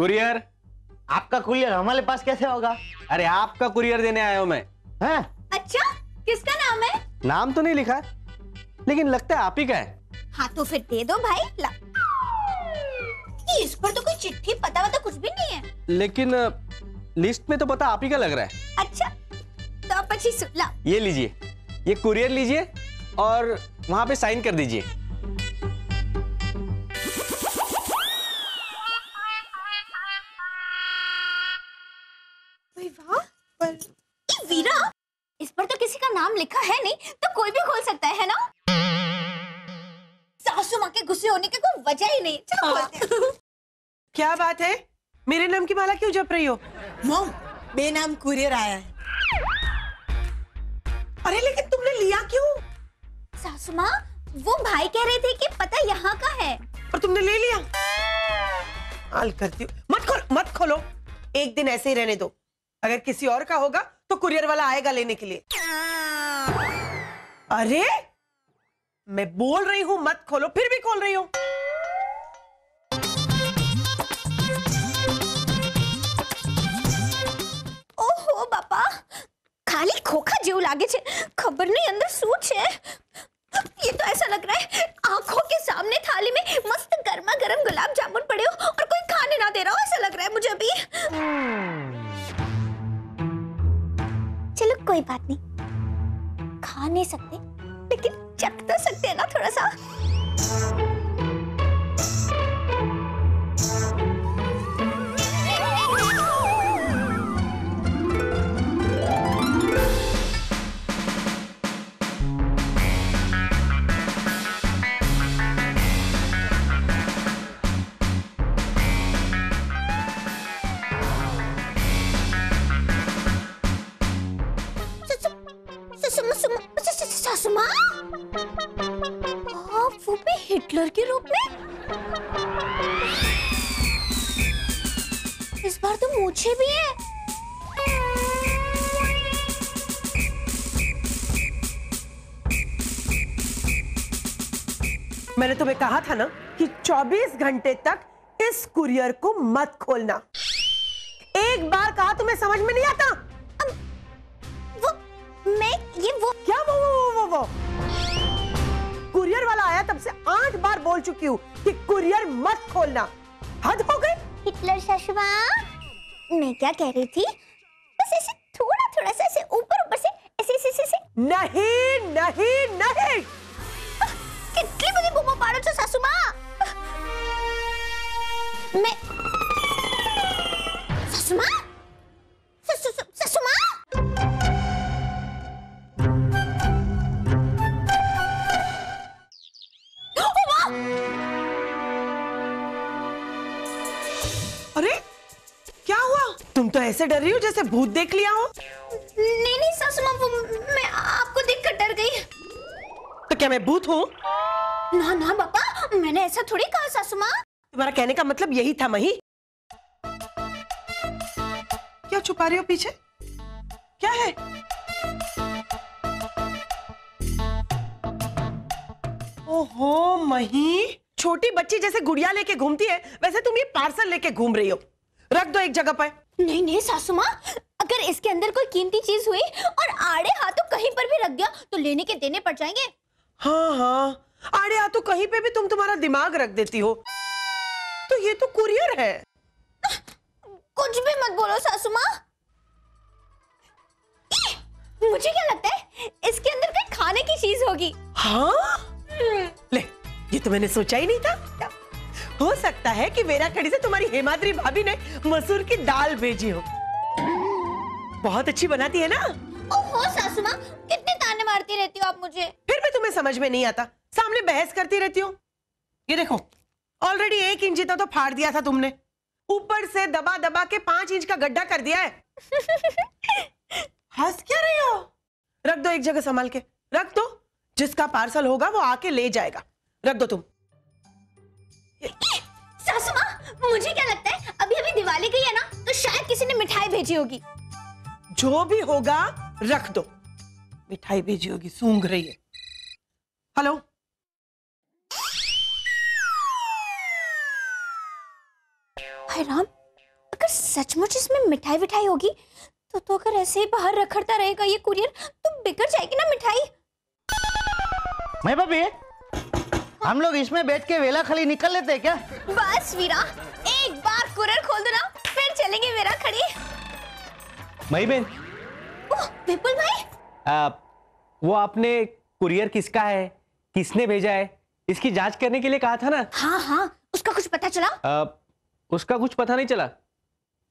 Courier. आपका courier हमारे पास कैसे होगा? अरे आपका कुरियर देने आया हूं मैं। हैं? अच्छा, किसका नाम है? नाम तो नहीं लिखा है, लेकिन लगता है आप ही का है। हाँ तो फिर दे दो भाई। ला। इस पर तो कोई चिट्ठी पता वता कुछ भी नहीं है। लेकिन लिस्ट में तो पता आप ही का लग रहा है। अच्छा तो आप अच्छी सुन ला। ये लीजिए, ये कुरियर लीजिए और वहां पे साइन कर दीजिए। वाह, वीरा, इस पर तो किसी का नाम लिखा है नहीं, तो कोई भी खोल सकता है ना? सासू माँ के गुस्से होने की कोई वजह ही नहीं। चलो खोलते हैं। क्या बात है, मेरे नाम की माला क्यों जप रही हो? मॉम, बेनाम कुरियर आया है। अरे लेकिन तुमने लिया क्यों? सासू माँ, वो भाई कह रहे थे कि पता यहाँ का है। और तुमने ले लिया? हाल करती हूँ। मत खोलो, एक दिन ऐसे ही रहने दो। अगर किसी और का होगा तो कुरियर वाला आएगा लेने के लिए। अरे मैं बोल रही हूँ मत खोलो, फिर भी खोल रही हो। ओहो बापा, खाली खोखा जेव लागे छे, खबर नहीं अंदर શું છે। ये तो ऐसा लग रहा है आंखों के सामने थाली में मस्त गर्मा गर्म गुलाब जामुन पड़े हो और कोई खाने ना दे रहा हो, ऐसा लग रहा है मुझे अभी। चलो कोई बात नहीं, खा नहीं सकते लेकिन चख तो सकते हैं ना थोड़ा सा। वो भी हिटलर के रूप में। इस बार तो मूछें भी है। मैंने तुम्हें कहा था ना कि 24 घंटे तक इस कुरियर को मत खोलना। एक बार कहा तुम्हें समझ में नहीं आता? वो क्या वो कुरियर वाला आया तब से 8 बार बोल चुकी हूँ कि कुरियर मत खोलना। हद हो गई। हिटलर सासू माँ, मैं क्या कह रही थी, बस ऐसे थोड़ा थोड़ा सा ऐसे ऊपर से ऐसे नहीं नहीं नहीं। कितनी बड़ी बूमो पाड़ो छो सासू माँ। मैं सासू माँ, सासू माँ। अरे क्या हुआ? तुम तो ऐसे डर रही हो जैसे भूत देख लिया हो। नहीं सासू माँ, मैं आपको देखकर डर गई। तो क्या मैं भूत हूँ? ना पापा, मैंने ऐसा थोड़ी कहा सासू माँ। तुम्हारा कहने का मतलब यही था मही? क्या छुपा रही हो पीछे? क्या है? ओहो मही, छोटी बच्ची जैसे गुड़िया लेके घूमती है वैसे तुम ये पार्सल लेके घूम रही हो। रख दो एक जगह पर। नहीं सासू माँ, अगर इसके अंदर कोई कीमती चीज हुई और आड़े हाथों कहीं पर भी रख गया तो लेने के देने पड़ जाएंगे। हाँ, आड़े हाथों कहीं पे भी तुम तुम्हारा दिमाग रख देती हो। तो ये तो कुरियर है। कुछ भी मत बोलो सासू माँ। मुझे क्या लगता है इसके अंदर कोई खाने की चीज होगी। हाँ? ले, ये तो मैंने सोचा ही नहीं था। हो सकता है कि वेरा खड़ी से तुम्हारी हेमाद्री भाभी ने मसूर की दाल भेजी हो। बहुत अच्छी बनाती है ना? ओहो सासू माँ, कितने ताने मारती रहती हो आप मुझे। फिर भी तुम्हें समझ में नहीं आता, सामने बहस करती रहती हो। ये देखो, ऑलरेडी 1 इंच जितना तो फाड़ दिया था तुमने, ऊपर से दबा दबा के 5 इंच का गड्ढा कर दिया है। हंस क्या रही हो? रख दो एक जगह संभाल के, रख दो। जिसका पार्सल होगा वो आके ले जाएगा। रख दो तुम। सासू माँ, मुझे क्या लगता है अभी अभी दिवाली गई है ना, तो शायद किसी ने मिठाई भेजी होगी। जो भी होगा रख दो। मिठाई भेजी होगी, सूंघ रही है। हेलो, हाय राम, अगर सचमुच इसमें मिठाई विठाई होगी तो अगर ऐसे ही बाहर रखड़ता रहेगा ये कुरियर तो बिगड़ जाएगी ना मिठाई। मैं भाभी, हम लोग इसमें बैठ के वेला खली निकल लेते हैं क्या? बस वीरा, एक बार कुरियर खोल दो ना फिर चलेंगे मेरा खड़ी। मई बहन, ओह विपुल भाई, वो आपने कुरियर किसका है, किसने भेजा है, इसकी जांच करने के लिए कहा था ना? हाँ, उसका कुछ पता चला? उसका कुछ पता नहीं चला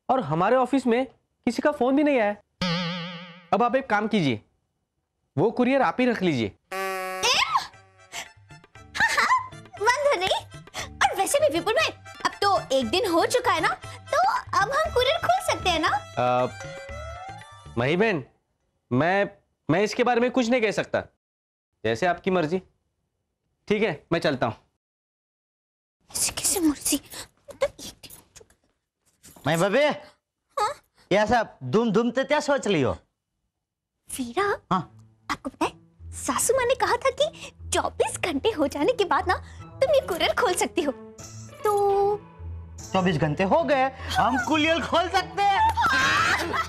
और हमारे ऑफिस में किसी का फोन भी नहीं आया। अब आप एक काम कीजिए, वो कुरियर आप ही रख लीजिए। वांधो नहीं। और वैसे भी विपुल भाई, अब तो एक दिन हो चुका है ना, तो अब हम कुरियर खोल सकते हैं ना? मही बहन, मैं इसके बारे में कुछ नहीं कह सकता, जैसे आपकी मर्जी। ठीक है, मैं चलता हूँ। कैसे मर्जी? तो एक दिन हो चुका। मैं भाभी, यह सब दुम ते क्या सोच लियो? वीरा, हाँ, आपको पता है सासू माँ ने कहा था कि 24 घंटे हो जाने के बाद ना तुम ये कुरियर खोल सकती हो। तो 24 घंटे हो गए, हम कुरियर खोल सकते हैं।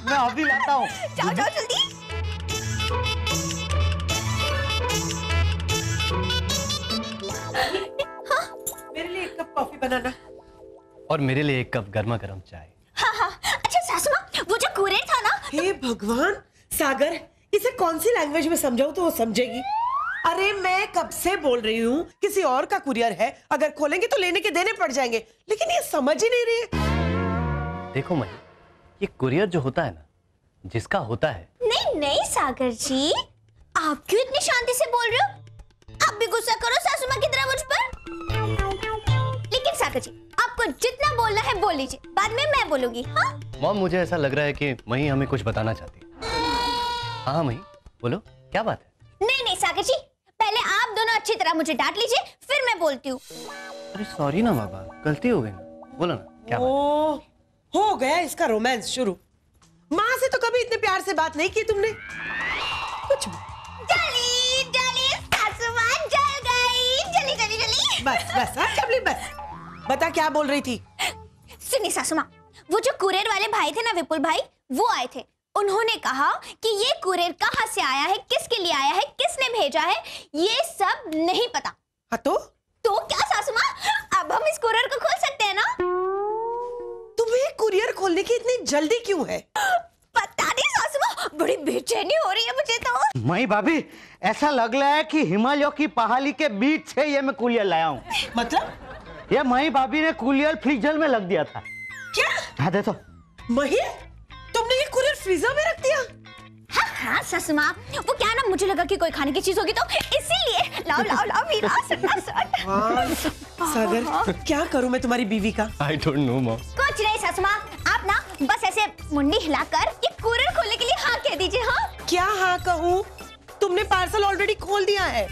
मैं अभी लाता हूँ। जाओ जल्दी। मेरे लिए एक कप कॉफी बनाना। और मेरे लिए एक कप गर्मा गर्म चाय। हाँ। अच्छा सासू माँ, वो जो कुरियर था ना, हे भगवान, सागर इसे कौन सी लैंग्वेज में समझाऊं तो वो समझेगी? अरे मैं कब से बोल रही हूँ किसी और का कुरियर है, अगर खोलेंगे तो लेने के देने पड़ जाएंगे, लेकिन ये समझ ही नहीं रही। देखो मई, ये कुरियर जो होता है ना, जिसका होता है। नहीं सागर जी, आप क्यों इतनी शांति से बोल रहे हो? आप भी गुस्सा करो सासू माँ की तरह मुझ पर। लेकिन सागर जी, आपको जितना बोलना है बोल लीजिए, बाद में मैं बोलूंगी। हाँ मॉम, मुझे ऐसा लग रहा है कि मई हमें कुछ बताना चाहती है। हाँ मई, बोलो क्या बात है? नहीं सागर जी, पहले आप दोनों अच्छी तरह मुझे डांट लीजिए, फिर मैं बोलती हूँ। अरे सॉरी ना बाबा, गलती हो गई ना, बोलो ना क्या बात है? ओ, हो गया इसका रोमांस शुरू। माँ से तो कभी इतने प्यार से बात नहीं की तुमने। कुछ जली सासू माँ जल गई, जली। बस हाँ चपली, बस बता क्या बोल रही थी? सुनिए सासू माँ, वो जो कुरियर वाले भाई थे ना विपुल भाई, वो आए थे। उन्होंने कहा कि ये कुरियर कहाँ से आया है, किसके लिए आया है, किसने भेजा है, ये सब नहीं पता। हाँ तो क्या सासू माँ, अब हम इस कुरियर को खोल सकते हैं ना? तुम्हें कुरियर खोलने की इतनी जल्दी क्यों है? पता नहीं सासू माँ, बड़ी बेचैनी हो रही है मुझे तो। मई भाभी, ऐसा लग रहा है कि हिमालयों की पहाड़ी के बीच से ये मैं कुरियर लाया हूँ। मतलब? ये मई भाभी ने कुरियर फ्रीजर में लग दिया था। क्या? हाँ देखो। मही, तुमने ये कुरियर फ्रीजर में रख दिया? हाँ सासू माँ, वो क्या ना, मुझे लगा कि कोई खाने की चीज होगी तो इसीलिए। लाओ वीरा, सट। सागर, क्या करूं मैं तुम्हारी बीवी का? I don't know mom. कुछ नहीं सासू माँ, आप ना बस ऐसे मुंडी हिलाकर ये कुरियर खोलने के लिए हाँ कह दीजिए। हाँ क्या हाँ कहूँ? तुमने पार्सल ऑलरेडी खोल दिया है।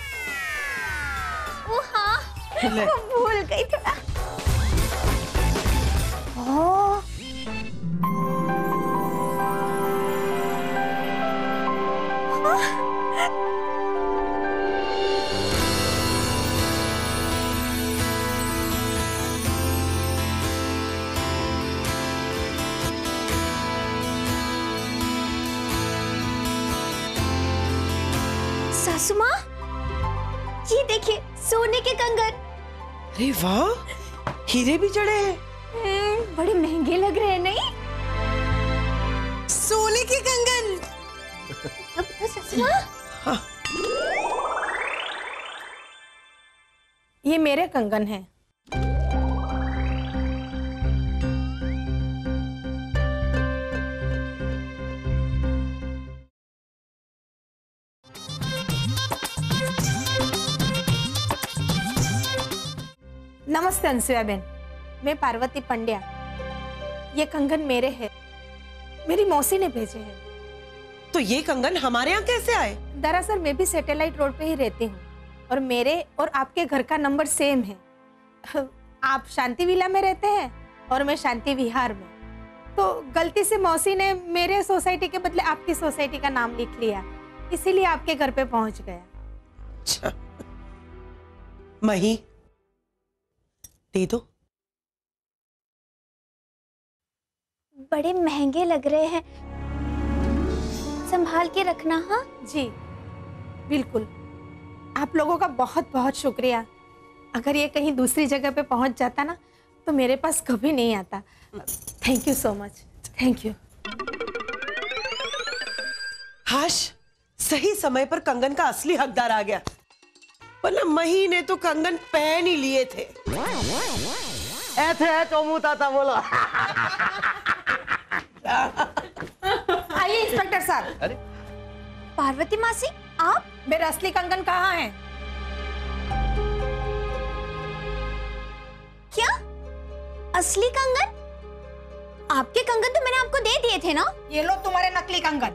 वो हाँ, ले। वो भूल गई थोड़ा। ओह, सासू माँ, ये देखिए सोने के कंगन। अरे वाह, हीरे भी जड़े हैं। बड़े महंगे लग रहे हैं नहीं? सोने के कंगन। अब सासू माँ, हाँ। ये मेरे कंगन हैं। नमस्ते अंशुया बहन, मैं पार्वती पंड्या। ये कंगन मेरे हैं, मेरी मौसी ने भेजे हैं। तो ये कंगन हमारे यहाँ कैसे आए? दरअसल मैं भी सैटेलाइट रोड पे ही रहती हूँ और मेरे और आपके घर का नंबर सेम है। आप शांति विला में रहते हैं और मैं शांति विहार में, तो गलती से मौसी ने मेरे सोसाइटी के बदले आपकी सोसाइटी का नाम लिख लिया, इसीलिए आपके घर पे पहुंच गया। अच्छा, मही दे दो। बड़े महंगे लग रहे हैं, संभाल के रखना। हाँ जी बिल्कुल, आप लोगों का बहुत बहुत शुक्रिया। अगर ये कहीं दूसरी जगह पे पहुंच जाता ना तो मेरे पास कभी नहीं आता। Thank you so much, thank you. हाश, सही समय पर कंगन का असली हकदार आ गया, वरना मही ने तो कंगन पहन ही लिए थे। ऐसे है चोमू ताता बोलो। आइए इंस्पेक्टर साहब। अरे पार्वती मासी, आप? मेरा असली कंगन कहाँ है? क्या असली कंगन? आपके कंगन तो मैंने आपको दे दिए थे ना। ये लो तुम्हारे नकली कंगन।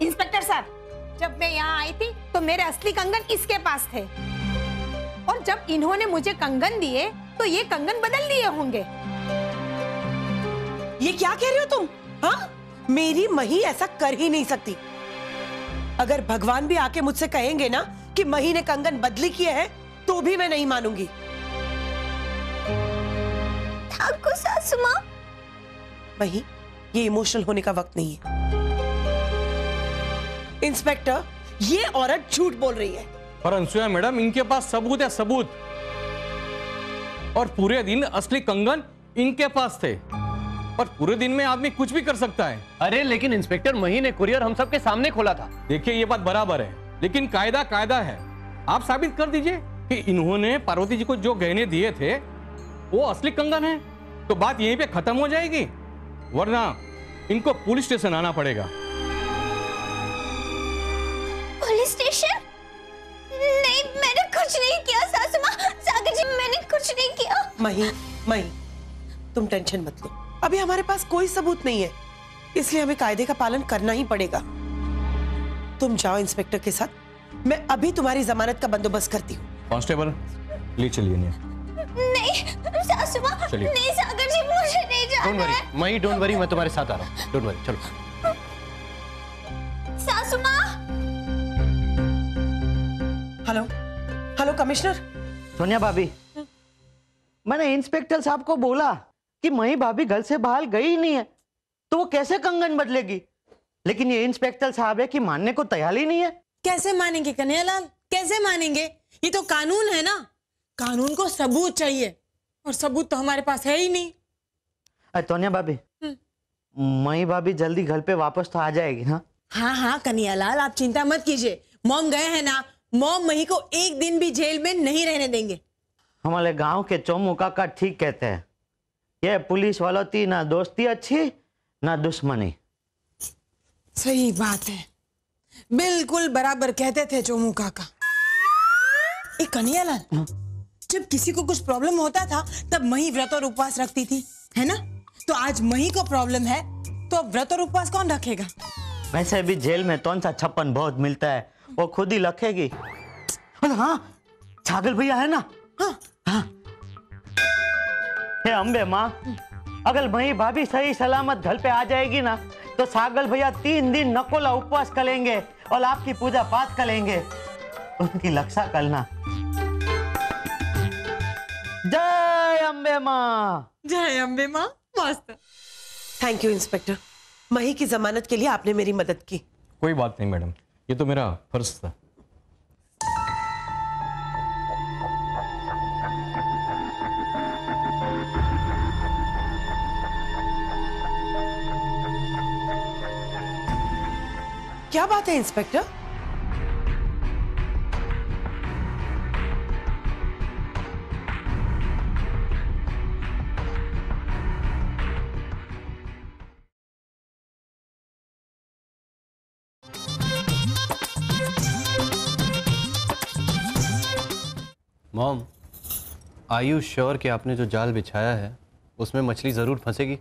इंस्पेक्टर साहब, जब मैं यहाँ आई थी तो मेरे असली कंगन इसके पास थे, और जब इन्होंने मुझे कंगन दिए तो ये कंगन बदल दिए होंगे। ये क्या कह रहे हो तुम? हाँ, मेरी मही ऐसा कर ही नहीं सकती। अगर भगवान भी आके मुझसे कहेंगे ना कि मही ने कंगन बदली किए हैं, तो भी मैं नहीं मानूंगी। ठाकुर सासू माँ, मही, ये इमोशनल होने का वक्त नहीं है। इंस्पेक्टर, ये औरत झूठ बोल रही है। पर अनसुया मैडम, इनके पास सबूत है, सबूत। और पूरे दिन असली कंगन इनके पास थे, और पूरे दिन में आदमी कुछ भी कर सकता है। अरे लेकिन इंस्पेक्टर, मही ने कुरियर हम सबके सामने खोला था। देखिए, ये बात बराबर है, लेकिन कायदा कायदा है। आप साबित कर दीजिए कि इन्होंने पार्वती जी को जो गहने दिए थे वो असली कंगन है, तो बात यहीं पे खत्म हो जाएगी, वरना इनको पुलिस स्टेशन आना पड़ेगा। Police station? नहीं, मैंने कुछ नहीं किया सासू माँ। सागर जी, मैंने कुछ नहीं किया। मही, तुम टेंशन मत लो, अभी हमारे पास कोई सबूत नहीं है, इसलिए हमें कायदे का पालन करना ही पड़ेगा। तुम जाओ इंस्पेक्टर के साथ, मैं अभी तुम्हारी जमानत का बंदोबस्त करती हूँ। कांस्टेबल, ले चलिए। नहीं सासू माँ, चलिए। नहीं सागर जी, मुझे नहीं डोंट जाना वरी है। मही, डोंट वरी, मैं तुम्हारे साथ आ रहा हूँ। डोंट वरी, चलो। सासू माँ। Hello commissioner. सोनिया भाभी, मैंने इंस्पेक्टर साहब को बोला कि मही भाभी घर से बाहर गई ही नहीं है, तो वो कैसे कंगन बदलेगी, लेकिन ये इंस्पेक्टर साहब है कि मानने को तैयार ही नहीं है। कैसे मानेंगे कन्हैयालाल, कैसे मानेंगे? ये तो कानून है ना, कानून को सबूत चाहिए, और सबूत तो हमारे पास है ही नहीं। सोनिया भाभी, मही भाभी जल्दी घर पे वापस तो आ जाएगी। हाँ हाँ कन्हैयालाल, आप चिंता मत कीजिए। मॉम गए हैं ना, मॉम मही को एक दिन भी जेल में नहीं रहने देंगे। हमारे गांव के चोमू काका ठीक कहते हैं, ये पुलिस वालों की ना दोस्ती अच्छी ना दुश्मनी। सही बात है, बिल्कुल बराबर कहते थे चोमू काका। एक कन्हैयालाल, जब किसी को कुछ प्रॉब्लम होता था तब मही व्रत और उपवास रखती थी, है ना? तो आज मही को प्रॉब्लम है, तो अब व्रत और उपवास कौन रखेगा? वैसे भी जेल में कौन सा छप्पन बहुत मिलता है, वो खुद ही रखेगी। हाँ, छागल भैया है ना। हाँ। हे अम्बे माँ, अगर मही भाभी सही सलामत घर पे आ जाएगी ना, तो सागल भैया 3 दिन नकोला उपवास करेंगे और आपकी पूजा पाठ करेंगे। उनकी रक्षा करना। जय अम्बे माँ। जय अम्बे माँ। मस्त। थैंक यू इंस्पेक्टर, मही की जमानत के लिए आपने मेरी मदद की। कोई बात नहीं मैडम, ये तो मेरा फर्ज था। क्या बात है inspector? Mom, are you sure कि आपने जो जाल बिछाया है उसमें मछली जरूर फंसेगी?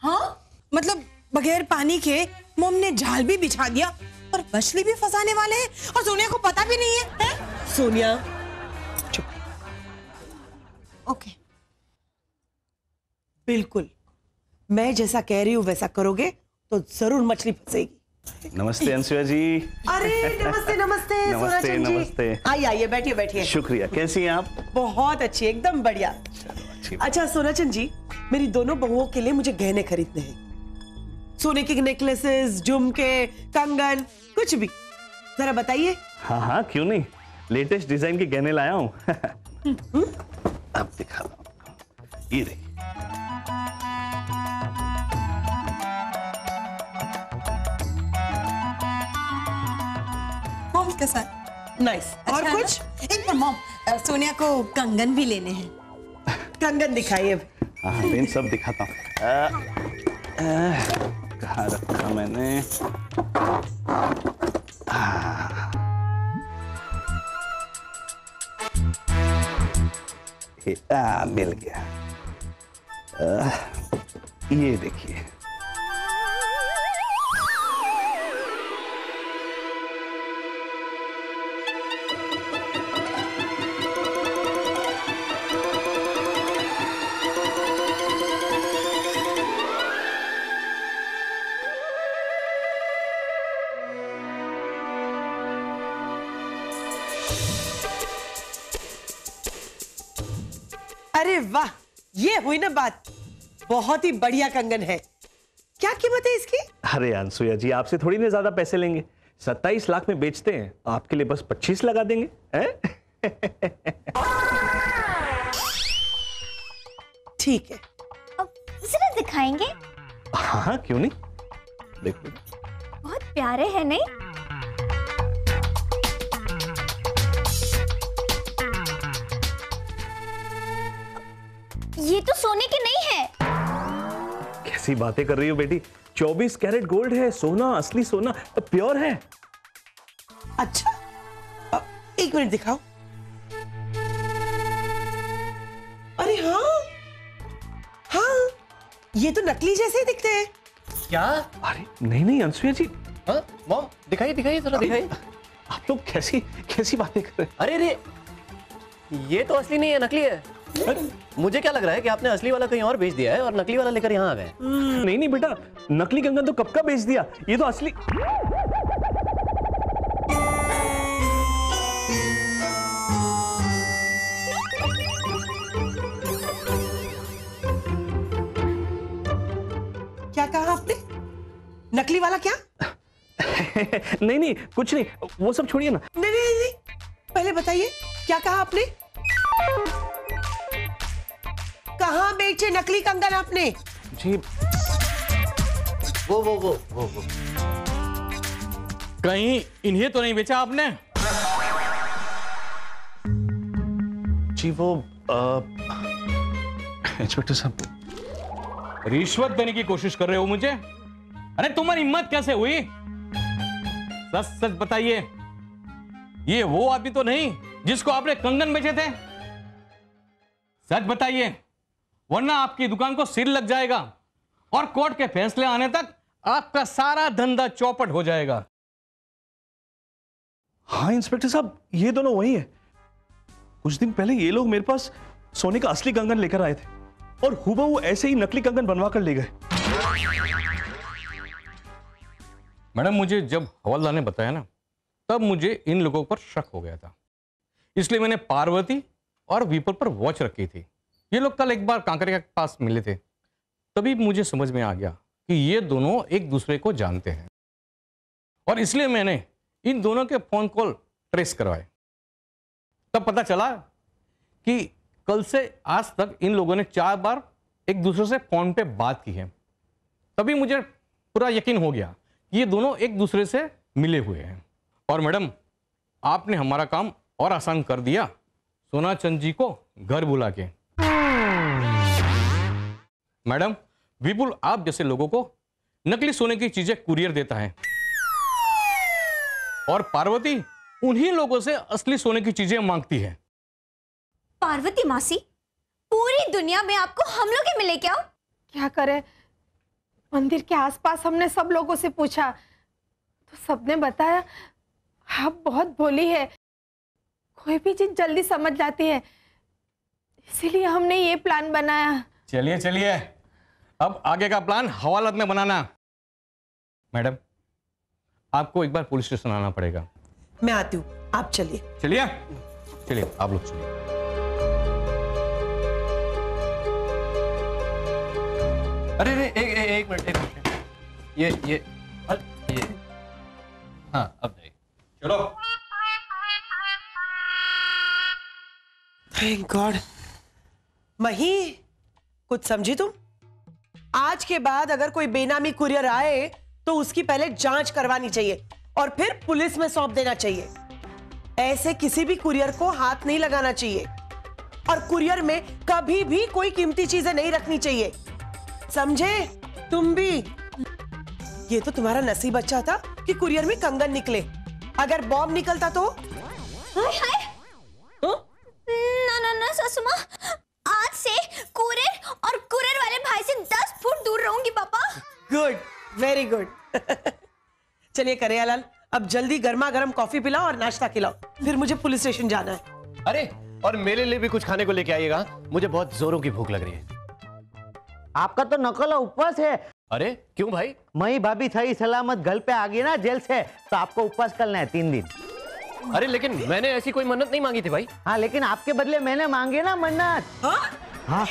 हाँ, मतलब बगैर पानी के मॉम ने जाल भी बिछा दिया और मछली भी फंसाने वाले हैं, और सोनिया को पता भी नहीं है, है? सोनिया चुप। ओके। बिल्कुल, मैं जैसा कह रही हूँ वैसा करोगे तो जरूर मछली फंसेगी। नमस्ते अंशुया जी। अरे नमस्ते नमस्ते नमस्ते सोनाचंद जी। नमस्ते। आइए आइए, बैठिए बैठिए। शुक्रिया, कैसी हैं आप? बहुत अच्छी, एकदम बढ़िया। अच्छी। अच्छा सोनाचंद जी, मेरी दोनों बहुओं के लिए मुझे गहने खरीदने हैं। सोने के नेकलेसेस, झुमके, कंगन, कुछ भी जरा बताइए। हाँ हाँ, क्यों नहीं, लेटेस्ट डिजाइन के गहने लाया हूँ। अब दिखा रहा हूँ आपको, ये देखिए। मॉम इसका साथ नाइस। और अच्छा कुछ? एक मिनट मॉम, सोनिया को कंगन भी लेने हैं। कंगन दिखाइए अब। हाँ इन सब दिखाता हूँ। कहाँ रखा मैंने? मिल गया। ये देखिए। अरे वाह, ये हुई ना बात। बहुत ही बढ़िया कंगन है। क्या कीमत है इसकी? अरे अनसुया जी, आपसे थोड़ी ना ज्यादा पैसे लेंगे। 27 लाख में बेचते हैं, आपके लिए बस 25 लगा देंगे। ठीक है। अब जरा दिखाएंगे? हाँ क्यों नहीं, देखो। बहुत प्यारे हैं नहीं? ये तो सोने के नहीं है। कैसी बातें कर रही हो बेटी, 24 कैरेट गोल्ड है, सोना, असली सोना, प्योर है। अच्छा, एक मिनट दिखाओ। अरे हाँ हाँ, ये तो नकली जैसे ही दिखते हैं। क्या? अरे नहीं नहीं अनसुया जी। हाँ मॉम, दिखाइए दिखाइए जरा दिखाइए। आप लोग कैसी कैसी बातें कर रहे अरे रे, ये तो असली नहीं है, नकली है। मुझे क्या लग रहा है कि आपने असली वाला कहीं और बेच दिया है और नकली वाला लेकर यहाँ आ गए। नहीं नहीं बेटा, नकली कंगन तो कब का बेच दिया, ये तो असली। क्या कहा आपने? नकली वाला क्या? नहीं नहीं कुछ नहीं, वो सब छोड़िए ना। नहीं नहीं नहीं, पहले बताइए क्या कहा आपने? कहाँ बेचे नकली कंगन आपने? जी वो कहीं इन्हें तो नहीं बेचा आपने? जी वो इंस्पेक्टर साहब, रिश्वत देने की कोशिश कर रहे हो मुझे? अरे तुम्हारी हिम्मत कैसे हुई? सच सच बताइए, ये वो आदमी तो नहीं जिसको आपने कंगन बेचे थे? सच बताइए, वरना आपकी दुकान को सिर लग जाएगा और कोर्ट के फैसले आने तक आपका सारा धंधा चौपट हो जाएगा। हाँ इंस्पेक्टर साहब, ये दोनों वही है। कुछ दिन पहले ये लोग मेरे पास सोने का असली कंगन लेकर आए थे और हूबहू ऐसे ही नकली कंगन बनवा कर ले गए। मैडम, मुझे जब हवलदार ने बताया ना, तब मुझे इन लोगों पर शक हो गया था। इसलिए मैंने पार्वती और विपुल पर वॉच रखी थी। ये लोग कल एक बार कांकरिया के पास मिले थे, तभी मुझे समझ में आ गया कि ये दोनों एक दूसरे को जानते हैं और इसलिए मैंने इन दोनों के फोन कॉल ट्रेस करवाए। तब पता चला कि कल से आज तक इन लोगों ने 4 बार एक दूसरे से फोन पे बात की है। तभी मुझे पूरा यकीन हो गया कि ये दोनों एक दूसरे से मिले हुए हैं। और मैडम, आपने हमारा काम और आसान कर दिया, सोना चंद जी को घर बुला के। मैडम, विपुल आप जैसे लोगों को नकली सोने की चीजें कुरियर देता है और पार्वती उन्हीं लोगों से असली सोने की चीजें मांगती है। पार्वती मासी, पूरी दुनिया में आपको हम लोग ही मिले क्या? क्या करे, मंदिर के आसपास हमने सब लोगों से पूछा तो सबने बताया आप बहुत भोली है, कोई भी चीज जल्दी समझ जाती है, इसीलिए हमने ये प्लान बनाया। चलिए चलिए, अब आगे का प्लान हवालात में बनाना। मैडम, आपको एक बार पुलिस स्टेशन आना पड़ेगा। मैं आती हूँ, आप चलिए। चलिए चलिए, आप लोग चलिए। अरे एक मिनट। ये हाँ अब नहीं। चलो। Thank God. मही, कुछ समझी तुम? आज के बाद अगर कोई बेनामी कुरियर आए तो उसकी पहले जांच करवानी चाहिए और फिर पुलिस में सौंप देना चाहिए। ऐसे किसी भी कुरियर को हाथ नहीं लगाना चाहिए और कुरियर में कभी भी कोई कीमती चीजें नहीं रखनी चाहिए, समझे? तुम भी। ये तो तुम्हारा नसीब अच्छा था कि कुरियर में कंगन निकले, अगर बॉम्ब निकलता तो? हाय हाय। ना ना ना सासुमा, आज से कुरियर और कुरियर वाले भाई से 10 फुट दूर रहूंगी पापा। Good, very good. चलिए कन्हैयालाल, अब जल्दी गर्मा गर्म कॉफी पिलाओ और नाश्ता खिलाओ, फिर मुझे पुलिस स्टेशन जाना है। अरे और मेरे लिए भी कुछ खाने को लेके आइएगा, मुझे बहुत जोरों की भूख लग रही है। आपका तो नकल उपवास है। अरे क्यों भाई? मई भाभी सही सलामत घर पे आ गई ना जेल से, तो आपको उपवास करना है 3 दिन। अरे लेकिन मैंने ऐसी कोई मन्नत नहीं मांगी थी भाई। हाँ लेकिन आपके बदले मैंने मांगे ना मन्नत। हाँ? हाँ